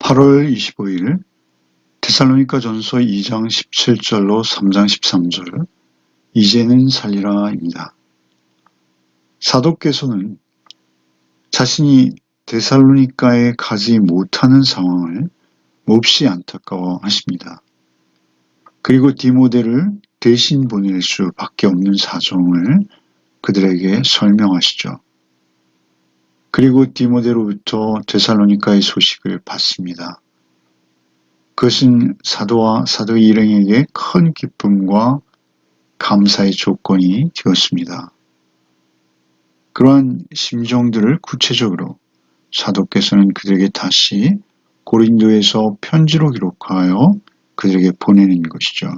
8월 25일 데살로니가전서 2장 17절로 3장 13절 이제는 살리라입니다. 사도께서는 자신이 데살로니가에 가지 못하는 상황을 몹시 안타까워하십니다. 그리고 디모데를 대신 보낼 수밖에 없는 사정을 그들에게 설명하시죠. 그리고 디모데로부터 데살로니가의 소식을 받습니다. 그것은 사도와 사도 일행에게 큰 기쁨과 감사의 조건이 되었습니다. 그러한 심정들을 구체적으로 사도께서는 그들에게 다시 고린도에서 편지로 기록하여 그들에게 보내는 것이죠.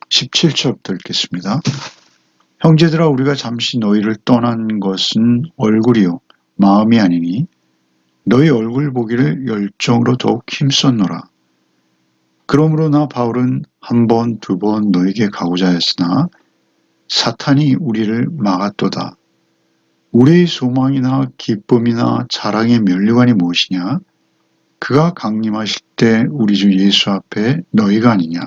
17절부터 읽겠습니다. 형제들아, 우리가 잠시 너희를 떠난 것은 얼굴이요 마음이 아니니 너희 얼굴 보기를 열정으로 더욱 힘썼노라. 그러므로 나 바울은 한 번, 두 번 너에게 가고자 했으나 사탄이 우리를 막았도다. 우리의 소망이나 기쁨이나 자랑의 면류관이 무엇이냐? 그가 강림하실 때 우리 주 예수 앞에 너희가 아니냐?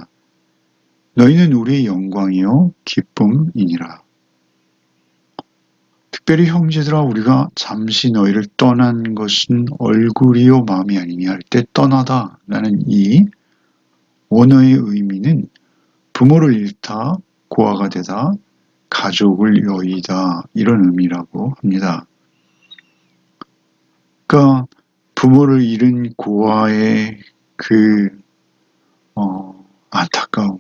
너희는 우리의 영광이요 기쁨이니라. 특별히 형제들아, 우리가 잠시 너희를 떠난 것은 얼굴이요 마음이 아니냐 할 때 떠나다 라는 이 원어의 의미는 부모를 잃다, 고아가 되다, 가족을 여의다 이런 의미라고 합니다. 그러니까 부모를 잃은 고아의 그 안타까움,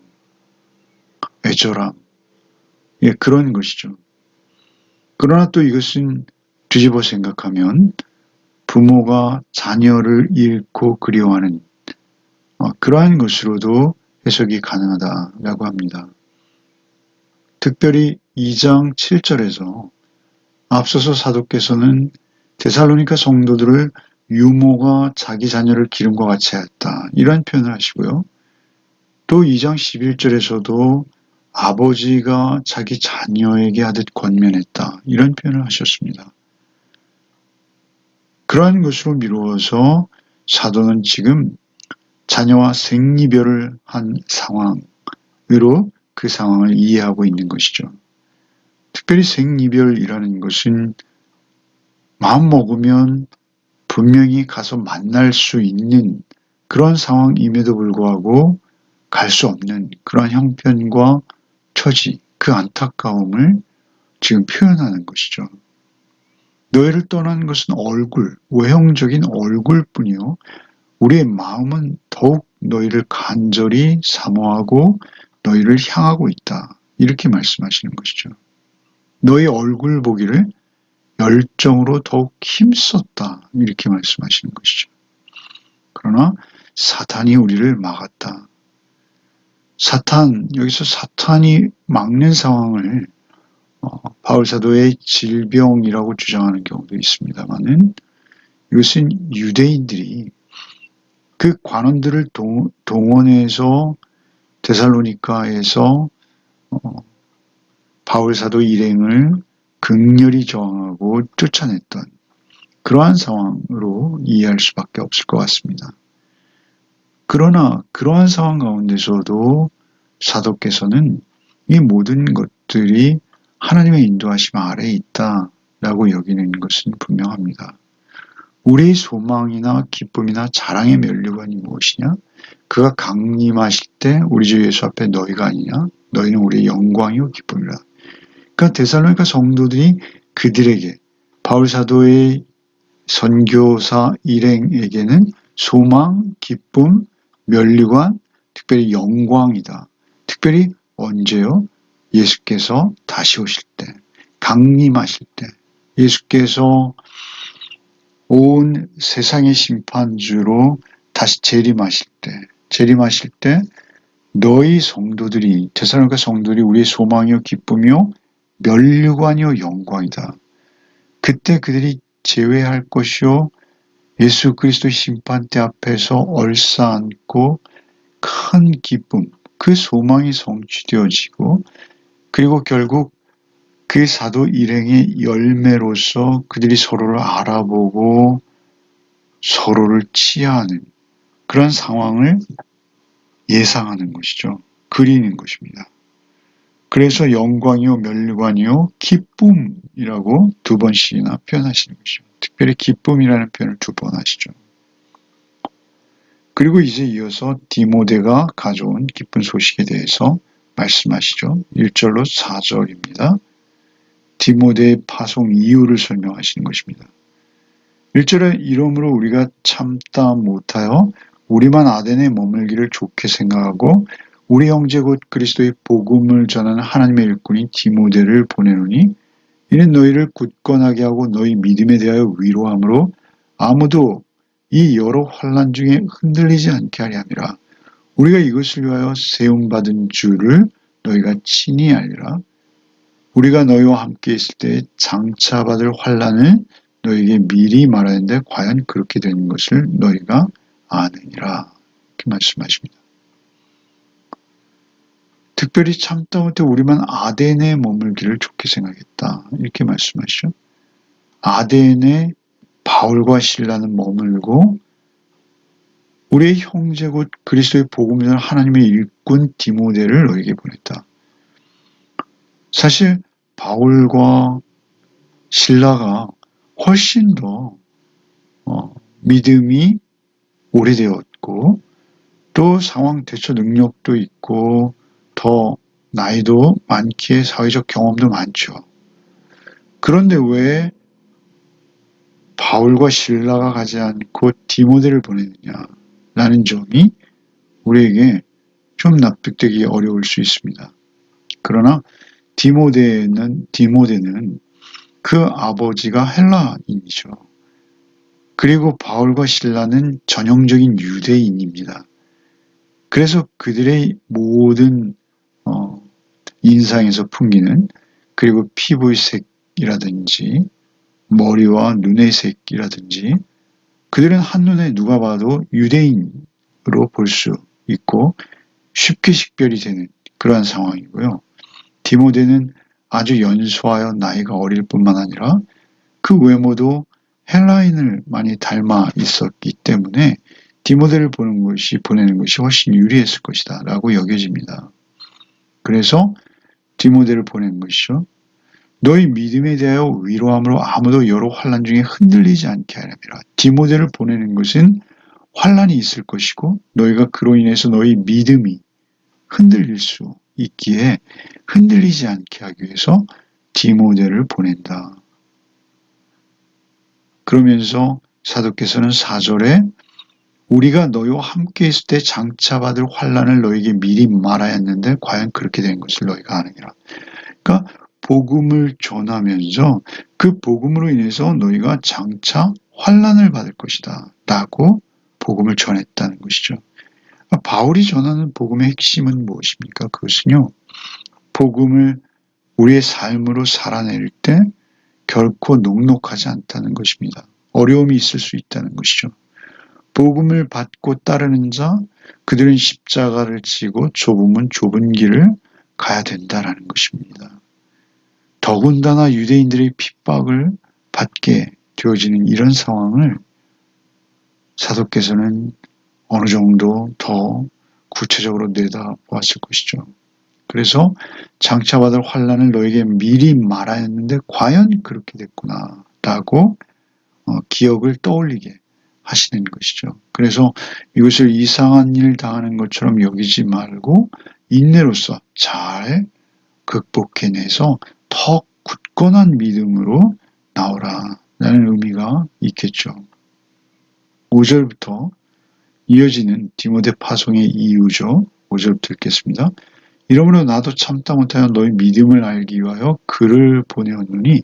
애절함, 예, 그런 것이죠. 그러나 또 이것은 뒤집어 생각하면 부모가 자녀를 잃고 그리워하는 그러한 것으로도 해석이 가능하다라고 합니다. 특별히 2장 7절에서 앞서서 사도께서는 데살로니가 성도들을 유모가 자기 자녀를 기름과 같이 하였다 이런 표현을 하시고요. 또 2장 11절에서도 아버지가 자기 자녀에게 하듯 권면했다 이런 표현을 하셨습니다. 그러한 것으로 미루어서 사도는 지금 자녀와 생이별을 한 상황으로 그 상황을 이해하고 있는 것이죠. 특별히 생이별이라는 것은 마음 먹으면 분명히 가서 만날 수 있는 그런 상황임에도 불구하고 갈 수 없는 그런 형편과 처지, 그 안타까움을 지금 표현하는 것이죠. 너희를 떠난 것은 얼굴, 외형적인 얼굴뿐이요. 우리의 마음은 더욱 너희를 간절히 사모하고 너희를 향하고 있다. 이렇게 말씀하시는 것이죠. 너희 얼굴 보기를 열정으로 더욱 힘썼다. 이렇게 말씀하시는 것이죠. 그러나 사탄이 우리를 막았다. 여기서 사탄이 막는 상황을 바울사도의 질병이라고 주장하는 경우도 있습니다만은 이것은 유대인들이 그 관원들을 동원해서 데살로니가에서 바울사도 일행을 극렬히 저항하고 쫓아냈던 그러한 상황으로 이해할 수밖에 없을 것 같습니다. 그러나 그러한 상황 가운데서도 사도께서는 이 모든 것들이 하나님의 인도하심 아래에 있다라고 여기는 것은 분명합니다. 우리의 소망이나 기쁨이나 자랑의 면류관이 무엇이냐? 그가 강림하실 때 우리 주 예수 앞에 너희가 아니냐? 너희는 우리의 영광이요 기쁨이라. 그러니까 데살로니가 성도들이 그들에게 바울 사도의 선교사 일행에게는 소망, 기쁨, 면류관, 특별히 영광이다. 특별히 언제요? 예수께서 다시 오실 때, 강림하실 때, 예수께서 온 세상의 심판주로 다시 재림하실 때 너희 성도들이, 데살로니가 성도들이 우리의 소망이요 기쁨이요 면류관이요 영광이다. 그때 그들이 제외할 것이요 예수 그리스도의 심판대 앞에서 얼싸안고 큰 기쁨, 그 소망이 성취되어지고 그리고 결국 그 사도 일행의 열매로서 그들이 서로를 알아보고 서로를 치하하는 그런 상황을 예상하는 것이죠. 그리는 것입니다. 그래서 영광이요 멸관이요 기쁨이라고 두 번씩이나 표현하시는 것이죠. 특별히 기쁨이라는 표현을 두 번 하시죠. 그리고 이제 이어서 디모데가 가져온 기쁜 소식에 대해서 말씀하시죠. 1절로 4절입니다. 디모데의 파송 이유를 설명하시는 것입니다. 1절에 이러므로 우리가 참다 못하여 우리만 아덴에 머물기를 좋게 생각하고 우리 형제 곧 그리스도의 복음을 전하는 하나님의 일꾼인 디모데를 보내노니 이는 너희를 굳건하게 하고 너희 믿음에 대하여 위로함으로 아무도 이 여러 환난 중에 흔들리지 않게 하려 함이라. 우리가 이것을 위하여 세움받은 줄을 너희가 친히 알리라. 우리가 너희와 함께 있을 때 장차 받을 환난을 너희에게 미리 말하는데 과연 그렇게 되는 것을 너희가 아느니라. 이렇게 말씀하십니다. 특별히 참다 못해 우리만 아덴에 머물기를 좋게 생각했다. 이렇게 말씀하시죠. 아덴에 바울과 실라는 머물고 우리의 형제 곧 그리스도의 복음을 전하는 하나님의 일꾼 디모데를 너에게 보냈다. 사실 바울과 실라가 훨씬 더 믿음이 오래되었고 또 상황 대처 능력도 있고 더 나이도 많기에 사회적 경험도 많죠. 그런데 왜 바울과 실라가 가지 않고 디모데를 보내느냐라는 점이 우리에게 좀 납득되기 어려울 수 있습니다. 그러나 디모데는 그 아버지가 헬라인이죠. 그리고 바울과 실라는 전형적인 유대인입니다. 그래서 그들의 모든 인상에서 풍기는 그리고 피부의 색이라든지 머리와 눈의 색이라든지 그들은 한눈에 누가 봐도 유대인으로 볼 수 있고 쉽게 식별이 되는 그러한 상황이고요. 디모데는 아주 연소하여 나이가 어릴 뿐만 아니라 그 외모도 헬라인을 많이 닮아 있었기 때문에 디모데를 보내는 것이 훨씬 유리했을 것이다 라고 여겨집니다. 그래서 디모데를 보낸 것이죠. 너희 믿음에 대하여 위로함으로 아무도 여러 환난 중에 흔들리지 않게 하려니라. 디모데를 보내는 것은 환난이 있을 것이고 너희가 그로 인해서 너희 믿음이 흔들릴 수 있기에 흔들리지 않게 하기 위해서 디모데를 보낸다. 그러면서 사도께서는 4절에 우리가 너희와 함께 있을 때 장차 받을 환난을 너희에게 미리 말하야 했는데 과연 그렇게 된 것을 너희가 아느니라. 그러니까 복음을 전하면서 그 복음으로 인해서 너희가 장차 환난을 받을 것이다 라고 복음을 전했다는 것이죠. 그러니까 바울이 전하는 복음의 핵심은 무엇입니까? 그것은요. 복음을 우리의 삶으로 살아낼 때 결코 녹록하지 않다는 것입니다. 어려움이 있을 수 있다는 것이죠. 복음을 받고 따르는 자, 그들은 십자가를 지고 좁으면 좁은 길을 가야 된다라는 것입니다. 더군다나 유대인들의 핍박을 받게 되어지는 이런 상황을 사도께서는 어느 정도 더 구체적으로 내다보았을 것이죠. 그래서 장차 받을 환난을 너에게 미리 말하였는데 과연 그렇게 됐구나 라고 기억을 떠올리게 하시는 것이죠. 그래서 이것을 이상한 일 당하는 것처럼 여기지 말고 인내로서 잘 극복해내서 더 굳건한 믿음으로 나오라 라는 의미가 있겠죠. 5절부터 이어지는 디모데 파송의 이유죠. 5절부터 읽겠습니다. 이러므로 나도 참다 못하여 너희 믿음을 알기 위하여 그를 보내었노니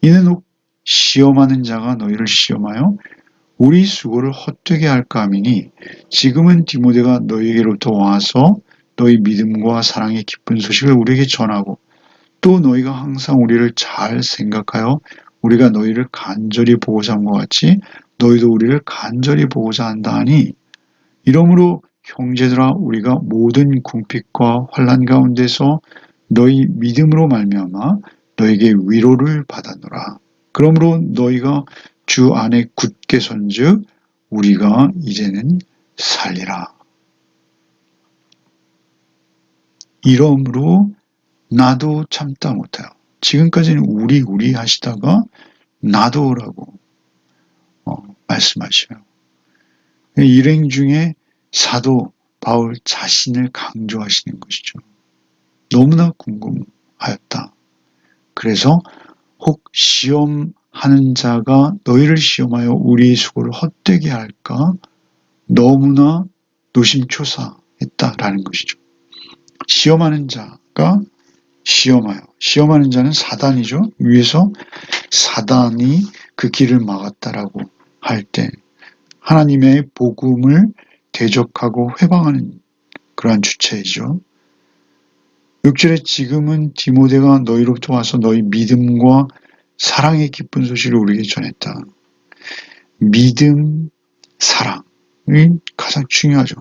이는 혹 시험하는 자가 너희를 시험하여 우리 수고를 헛되게 할까 함이니 지금은 디모데가 너희에게로부터 와서 너희 믿음과 사랑의 기쁜 소식을 우리에게 전하고 또 너희가 항상 우리를 잘 생각하여 우리가 너희를 간절히 보고자 한 것 같이 너희도 우리를 간절히 보고자 한다 하니 이러므로 형제들아 우리가 모든 궁핍과 환난 가운데서 너희 믿음으로 말미암아 너에게 위로를 받았노라. 그러므로 너희가 주 안에 굳게 선즉 우리가 이제는 살리라. 이러므로 나도 참다 못해요. 지금까지는 우리 하시다가 나도라고 말씀하셔요. 일행 중에 사도 바울 자신을 강조하시는 것이죠. 너무나 궁금하였다. 그래서 혹 시험하는 자가 너희를 시험하여 우리의 수고를 헛되게 할까 너무나 노심초사했다라는 것이죠. 시험하는 자가 시험하는 자는 사단이죠. 위에서 사단이 그 길을 막았다라고 할 때 하나님의 복음을 대적하고 회방하는 그러한 주체이죠. 6절에 지금은 디모데가 너희로부터 와서 너희 믿음과 사랑의 기쁜 소식을 우리에게 전했다. 믿음, 사랑이 가장 중요하죠.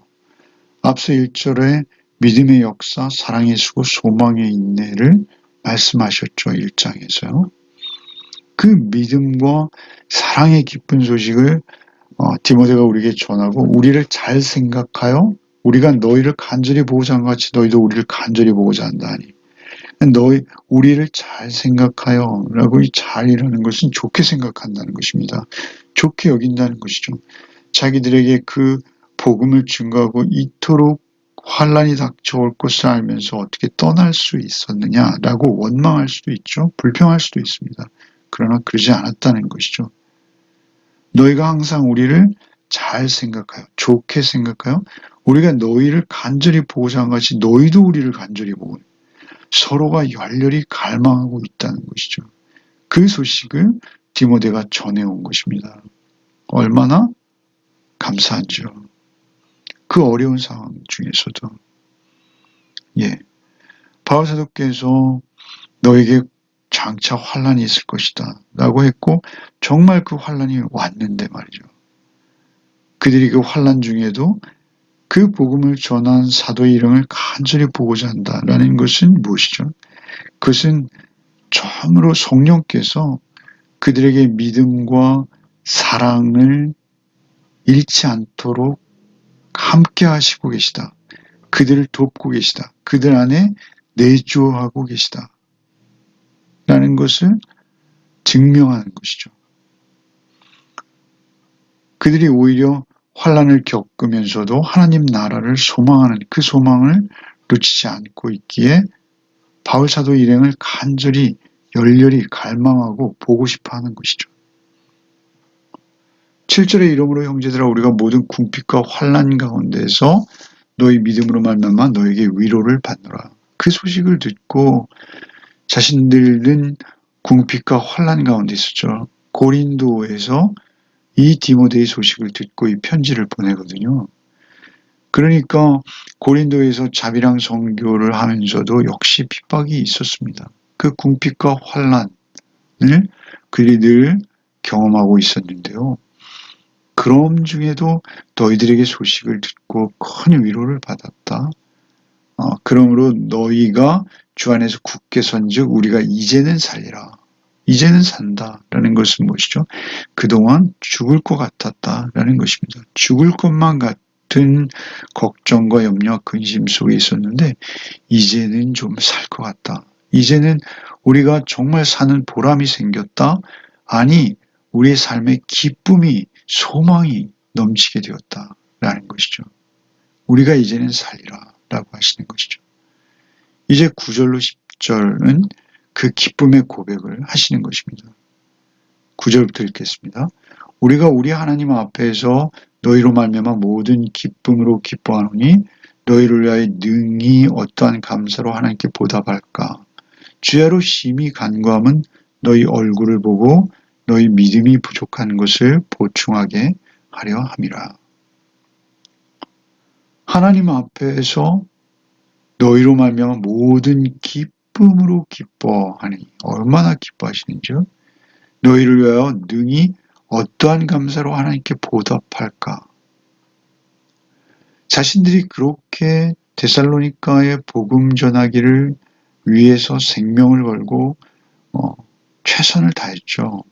앞서 1절에 믿음의 역사, 사랑의 수고, 소망의 인내를 말씀하셨죠. 1장에서요. 그 믿음과 사랑의 기쁜 소식을 디모데가 우리에게 전하고 우리를 잘 생각하여 우리가 너희를 간절히 보고자 한 것 같이 너희도 우리를 간절히 보고자 한다니. 우리를 잘 생각하여 라고 이 잘이라는 것은 좋게 생각한다는 것입니다. 좋게 여긴다는 것이죠. 자기들에게 그 복음을 증거하고 이토록 환란이 닥쳐올 것을 알면서 어떻게 떠날 수 있었느냐라고 원망할 수도 있죠. 불평할 수도 있습니다. 그러나 그러지 않았다는 것이죠. 너희가 항상 우리를 잘 생각하여 좋게 생각하여 우리가 너희를 간절히 보고자 한 것이 너희도 우리를 간절히 보고 서로가 열렬히 갈망하고 있다는 것이죠. 그 소식을 디모데가 전해온 것입니다. 얼마나 감사한지요. 그 어려운 상황 중에서도. 바울 사도께서 너에게 장차 환란이 있을 것이다 라고 했고 정말 그 환란이 왔는데 말이죠. 그들이 그 환란 중에도 그 복음을 전한 사도의 일행을 간절히 보고자 한다라는 것은 무엇이죠? 그것은 처음으로 성령께서 그들에게 믿음과 사랑을 잃지 않도록 함께 하시고 계시다. 그들을 돕고 계시다. 그들 안에 내주하고 계시다. 라는 것을 증명하는 것이죠. 그들이 오히려 환란을 겪으면서도 하나님 나라를 소망하는 그 소망을 놓치지 않고 있기에 바울 사도 일행을 간절히 열렬히 갈망하고 보고 싶어 하는 것이죠. 7절에 이러므로 형제들아 우리가 모든 궁핍과 환란 가운데서 너희 믿음으로 말미암아 너에게 위로를 받노라. 그 소식을 듣고 자신들은 궁핍과 환란 가운데 있었죠. 고린도에서 이 디모데의 소식을 듣고 이 편지를 보내거든요. 그러니까 고린도에서 자비랑 선교를 하면서도 역시 핍박이 있었습니다. 그 궁핍과 환란을 그들이 늘 경험하고 있었는데요. 그럼 중에도 너희들에게 소식을 듣고 큰 위로를 받았다. 그러므로 너희가 주 안에서 굳게 선즉 우리가 이제는 살리라. 이제는 산다라는 것은 무엇이죠? 그동안 죽을 것 같았다라는 것입니다. 죽을 것만 같은 걱정과 염려, 근심 속에 있었는데 이제는 좀 살 것 같다. 이제는 우리가 정말 사는 보람이 생겼다. 아니, 우리의 삶에 기쁨이, 소망이 넘치게 되었다라는 것이죠. 우리가 이제는 살리라 라고 하시는 것이죠. 이제 9절로 10절은 그 기쁨의 고백을 하시는 것입니다. 9절부터 읽겠습니다. 우리가 우리 하나님 앞에서 너희로 말미암아 모든 기쁨으로 기뻐하노니 너희를 위하여 능히 어떠한 감사로 하나님께 보답할까. 주야로 심히 간구함은 너희 얼굴을 보고 너희 믿음이 부족한 것을 보충하게 하려 함이라. 하나님 앞에서 너희로 말미암아 모든 기쁨으로 기뻐하니 얼마나 기뻐하시는지요? 너희를 위하여 능히 어떠한 감사로 하나님께 보답할까? 자신들이 그렇게 데살로니가의 복음 전하기를 위해서 생명을 걸고 최선을 다했죠.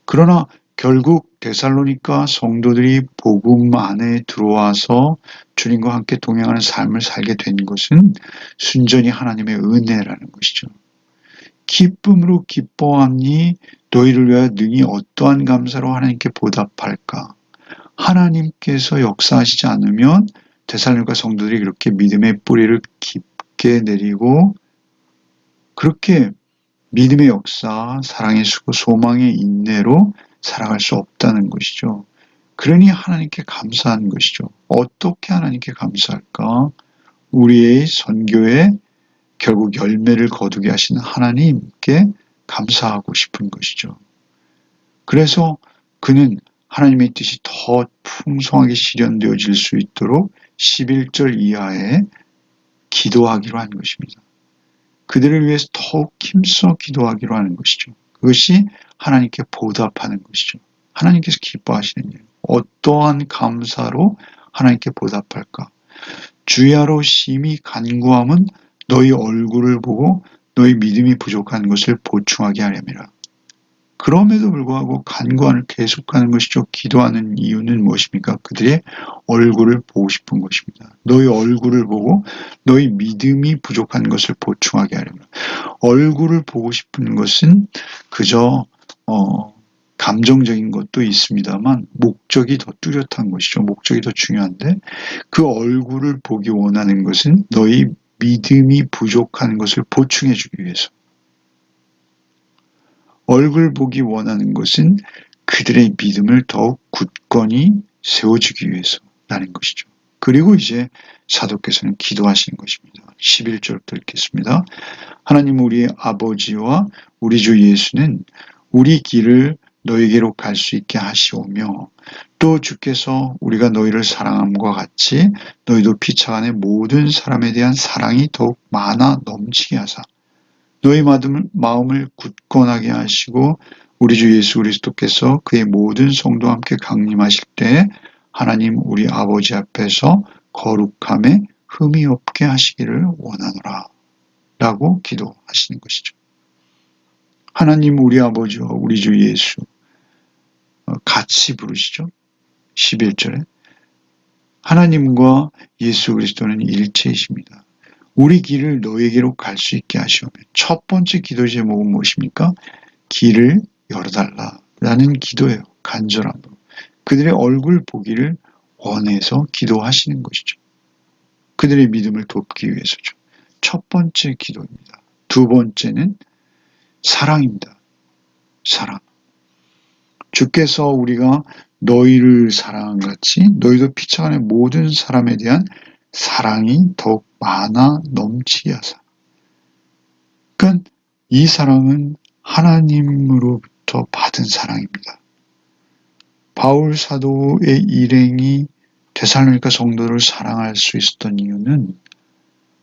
그러나 결국 데살로니가 성도들이 복음 안에 들어와서 주님과 함께 동행하는 삶을 살게 된 것은 순전히 하나님의 은혜라는 것이죠. 기쁨으로 기뻐하니 너희를 위하여 능히 어떠한 감사로 하나님께 보답할까? 하나님께서 역사하시지 않으면 데살로니가 성도들이 그렇게 믿음의 뿌리를 깊게 내리고 그렇게 믿음의 역사, 사랑의 수고, 소망의 인내로 살아갈 수 없다는 것이죠. 그러니 하나님께 감사하는 것이죠. 어떻게 하나님께 감사할까? 우리의 선교에 결국 열매를 거두게 하시는 하나님께 감사하고 싶은 것이죠. 그래서 그는 하나님의 뜻이 더 풍성하게 실현되어질 수 있도록 11절 이하에 기도하기로 한 것입니다. 그들을 위해서 더욱 힘써 기도하기로 하는 것이죠. 그것이 하나님께 보답하는 것이죠. 하나님께서 기뻐하시는 일. 어떠한 감사로 하나님께 보답할까? 주야로 심히 간구함은 너희 얼굴을 보고 너희 믿음이 부족한 것을 보충하게 하려니라. 그럼에도 불구하고 간구를 계속하는 것이죠. 기도하는 이유는 무엇입니까? 그들의 얼굴을 보고 싶은 것입니다. 너희 얼굴을 보고 너희 믿음이 부족한 것을 보충하게 하려면 얼굴을 보고 싶은 것은 그저 감정적인 것도 있습니다만 목적이 더 뚜렷한 것이죠. 목적이 더 중요한데 그 얼굴을 보기 원하는 것은 너희 믿음이 부족한 것을 보충해 주기 위해서. 얼굴 보기 원하는 것은 그들의 믿음을 더욱 굳건히 세워주기 위해서라는 것이죠. 그리고 이제 사도께서는 기도하시는 것입니다. 11절부터 읽겠습니다. 하나님 우리 아버지와 우리 주 예수는 우리 길을 너에게로 갈 수 있게 하시오며 또 주께서 우리가 너희를 사랑함과 같이 너희도 피차 간의 모든 사람에 대한 사랑이 더욱 많아 넘치게 하사 너희 마음을 굳건하게 하시고 우리 주 예수 그리스도께서 그의 모든 성도와 함께 강림하실 때 하나님 우리 아버지 앞에서 거룩함에 흠이 없게 하시기를 원하노라 라고 기도하시는 것이죠. 하나님 우리 아버지와 우리 주 예수 같이 부르시죠. 11절에 하나님과 예수 그리스도는 일체이십니다. 우리 길을 너에게로 갈 수 있게 하시오며 첫 번째 기도 제목은 무엇입니까? 길을 열어달라라는 기도예요. 간절함으로. 그들의 얼굴 보기를 원해서 기도하시는 것이죠. 그들의 믿음을 돕기 위해서죠. 첫 번째 기도입니다. 두 번째는 사랑입니다. 사랑. 주께서 우리가 너희를 사랑한 같이 너희도 피차간의 모든 사람에 대한 사랑이 더욱 많아 넘치게 하사. 그러니까 이 사랑은 하나님으로부터 받은 사랑입니다. 바울 사도의 일행이 데살로니가 성도를 사랑할 수 있었던 이유는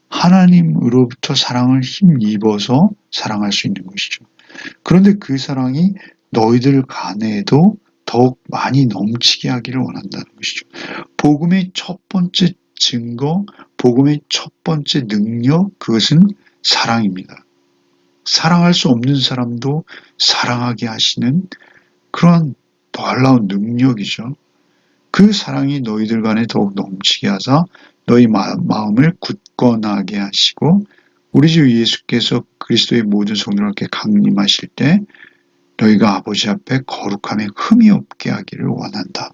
하나님으로부터 사랑을 힘입어서 사랑할 수 있는 것이죠. 그런데 그 사랑이 너희들 간에도 더욱 많이 넘치게 하기를 원한다는 것이죠. 복음의 첫 번째 증거, 복음의 첫 번째 능력, 그것은 사랑입니다. 사랑할 수 없는 사람도 사랑하게 하시는 그런 놀라운 능력이죠. 그 사랑이 너희들 간에 더욱 넘치게 하사 너희 마음을 굳건하게 하시고 우리 주 예수께서 그리스도의 모든 성도들께 강림하실 때 너희가 아버지 앞에 거룩함에 흠이 없게 하기를 원한다.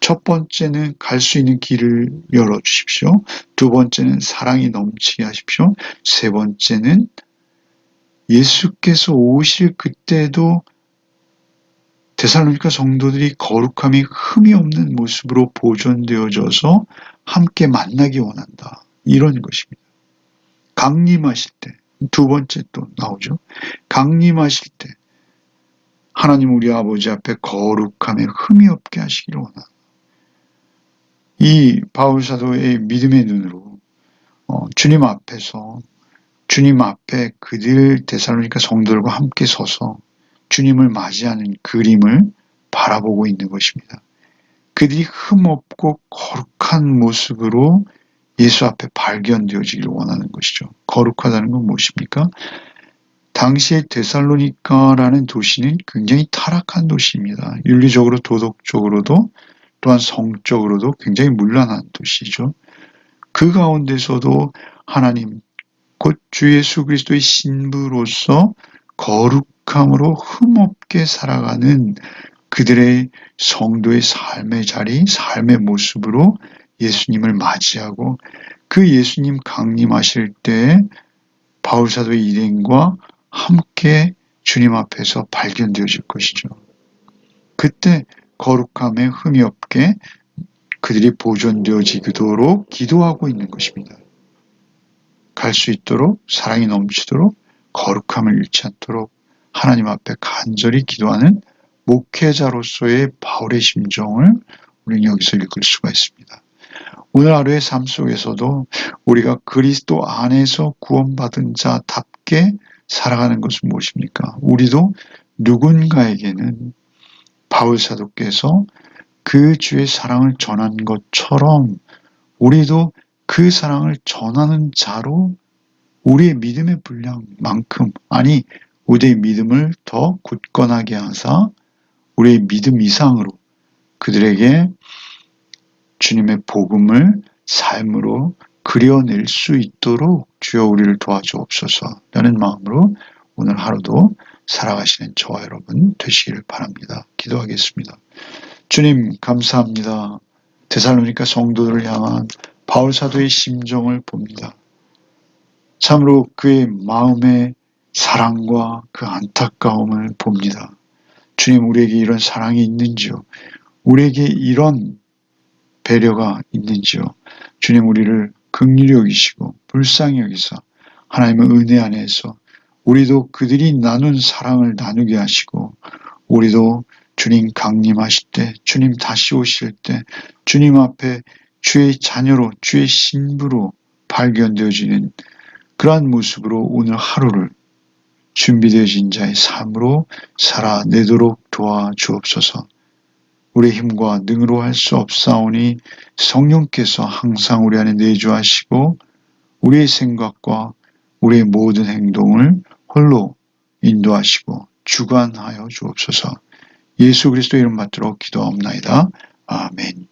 첫 번째는 갈 수 있는 길을 열어주십시오. 두 번째는 사랑이 넘치게 하십시오. 세 번째는 예수께서 오실 그때도 데살로니가 성도들이 거룩함이 흠이 없는 모습으로 보존되어져서 함께 만나기 원한다. 이런 것입니다. 강림하실 때, 두 번째 또 나오죠. 강림하실 때 하나님 우리 아버지 앞에 거룩함에 흠이 없게 하시기를 원한다. 이 바울 사도의 믿음의 눈으로 주님 앞에서 주님 앞에 그들 데살로니가 성도들과 함께 서서 주님을 맞이하는 그림을 바라보고 있는 것입니다. 그들이 흠없고 거룩한 모습으로 예수 앞에 발견되어지기를 원하는 것이죠. 거룩하다는 건 무엇입니까? 당시의 데살로니가라는 도시는 굉장히 타락한 도시입니다. 윤리적으로 도덕적으로도 또한 성적으로도 굉장히 문란한 도시죠. 그 가운데서도 하나님 곧 주 예수 그리스도의 신부로서 거룩함으로 흠없게 살아가는 그들의 성도의 삶의 자리, 삶의 모습으로 예수님을 맞이하고 그 예수님 강림하실 때 바울사도의 일행과 함께 주님 앞에서 발견되어질 것이죠. 그때 거룩함에 흠이 없게 그들이 보존되어지도록 기도하고 있는 것입니다. 갈 수 있도록, 사랑이 넘치도록, 거룩함을 잃지 않도록 하나님 앞에 간절히 기도하는 목회자로서의 바울의 심정을 우리는 여기서 읽을 수가 있습니다. 오늘 하루의 삶 속에서도 우리가 그리스도 안에서 구원받은 자답게 살아가는 것은 무엇입니까? 우리도 누군가에게는 바울 사도께서 그 주의 사랑을 전한 것처럼 우리도 그 사랑을 전하는 자로 우리의 믿음의 분량만큼, 아니 우리의 믿음을 더 굳건하게 하사 우리의 믿음 이상으로 그들에게 주님의 복음을 삶으로 그려낼 수 있도록 주여 우리를 도와주옵소서 라는 마음으로 오늘 하루도 살아가시는 저와 여러분 되시기를 바랍니다. 기도하겠습니다. 주님 감사합니다. 데살로니가 성도들을 향한 바울 사도의 심정을 봅니다. 참으로 그의 마음의 사랑과 그 안타까움을 봅니다. 주님 우리에게 이런 사랑이 있는지요? 우리에게 이런 배려가 있는지요? 주님 우리를 긍휼히 여기시고 불쌍히 여기사 하나님의 은혜 안에서 우리도 그들이 나눈 사랑을 나누게 하시고 우리도 주님 강림하실 때 주님 다시 오실 때 주님 앞에 주의 자녀로 주의 신부로 발견되어지는 그러한 모습으로 오늘 하루를 준비되어진 자의 삶으로 살아내도록 도와주옵소서. 우리의 힘과 능으로 할 수 없사오니 성령께서 항상 우리 안에 내주하시고 우리의 생각과 우리의 모든 행동을 홀로 인도하시고 주관하여 주옵소서. 예수 그리스도 이름 받들어 기도하옵나이다. 아멘.